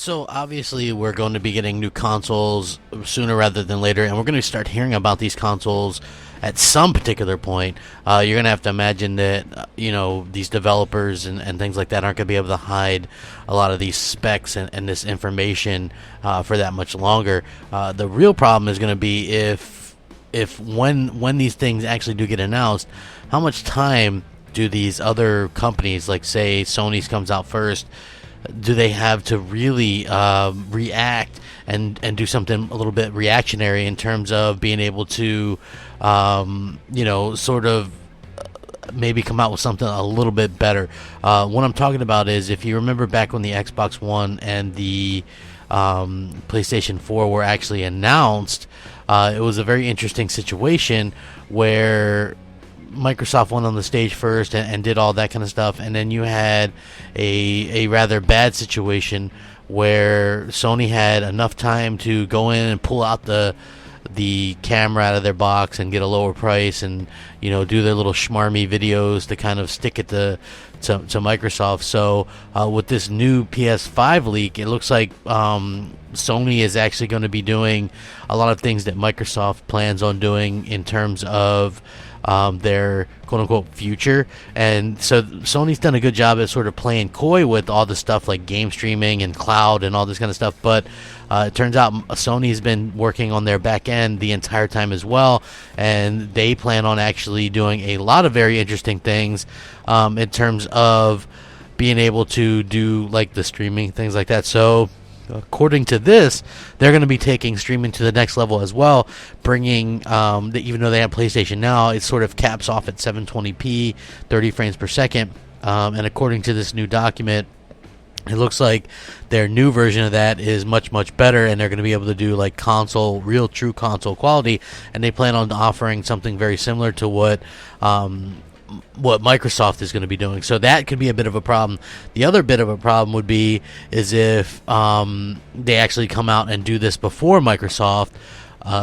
So obviously we're going to be getting new consoles sooner rather than later, and we're going to start hearing about these consoles at some particular point. You're going to have to imagine that these developers and things like that aren't going to be able to hide a lot of these specs and this information for that much longer. The real problem is going to be if when these things actually do get announced, how much time do these other companies, like say Sony's comes out first, do they have to really react and do something a little bit reactionary in terms of being able to sort of maybe come out with something a little bit better? What I'm talking about is, if you remember back when the Xbox One and the PlayStation 4 were actually announced, it was a very interesting situation where Microsoft went on the stage first and did all that kind of stuff, and then you had a rather bad situation where Sony had enough time to go in and pull out the camera out of their box and get a lower price, and do their little schmarmy videos to kind of stick it to Microsoft. So with this new PS5 leak, it looks like Sony is actually going to be doing a lot of things that Microsoft plans on doing in terms of their quote-unquote future. And so Sony's done a good job at sort of playing coy with all the stuff like game streaming and cloud and all this kind of stuff, but it turns out Sony's been working on their back end the entire time as well, and they plan on actually doing a lot of very interesting things in terms of being able to do like the streaming, things like that. So according to this, they're going to be taking streaming to the next level as well, bringing even though they have PlayStation Now, it sort of caps off at 720p, 30 frames per second. And according to this new document, it looks like their new version of that is much, much better, and they're going to be able to do like real true console quality, and they plan on offering something very similar to what Microsoft is going to be doing. So that could be a bit of a problem. The other bit of a problem would be is if they actually come out and do this before Microsoft,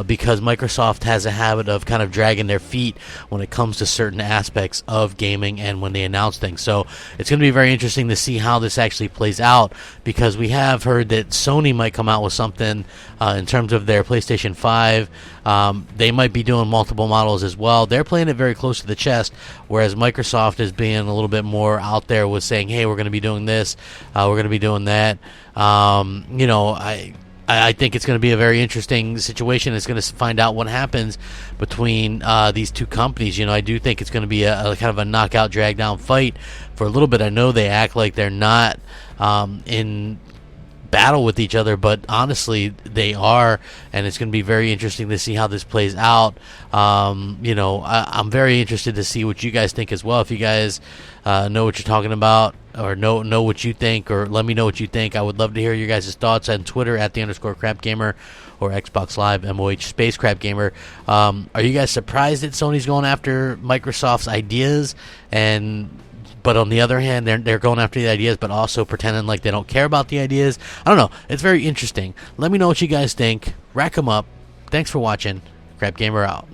because Microsoft has a habit of kind of dragging their feet when it comes to certain aspects of gaming and when they announce things. So it's going to be very interesting to see how this actually plays out, because we have heard that Sony might come out with something in terms of their PlayStation 5. They might be doing multiple models as well. They're playing it very close to the chest, whereas Microsoft is being a little bit more out there with saying, hey, we're going to be doing this, we're going to be doing that. I think it's going to be a very interesting situation. It's going to find out what happens between these two companies. I do think it's going to be a kind of a knockout, drag down fight for a little bit. I know they act like they're not in battle with each other, but honestly they are, and it's going to be very interesting to see how this plays out. I'm very interested to see what you guys think as well. If you guys know what you're talking about, or know what you think, or let me know what you think. I would love to hear your guys' thoughts on Twitter at @the_Crapgamer or Xbox Live MOH space Crapgamer. Are you guys surprised that Sony's going after Microsoft's ideas, but on the other hand, they're going after the ideas, but also pretending like they don't care about the ideas? I don't know. It's very interesting. Let me know what you guys think. Rack 'em up. Thanks for watching. Crapgamer out.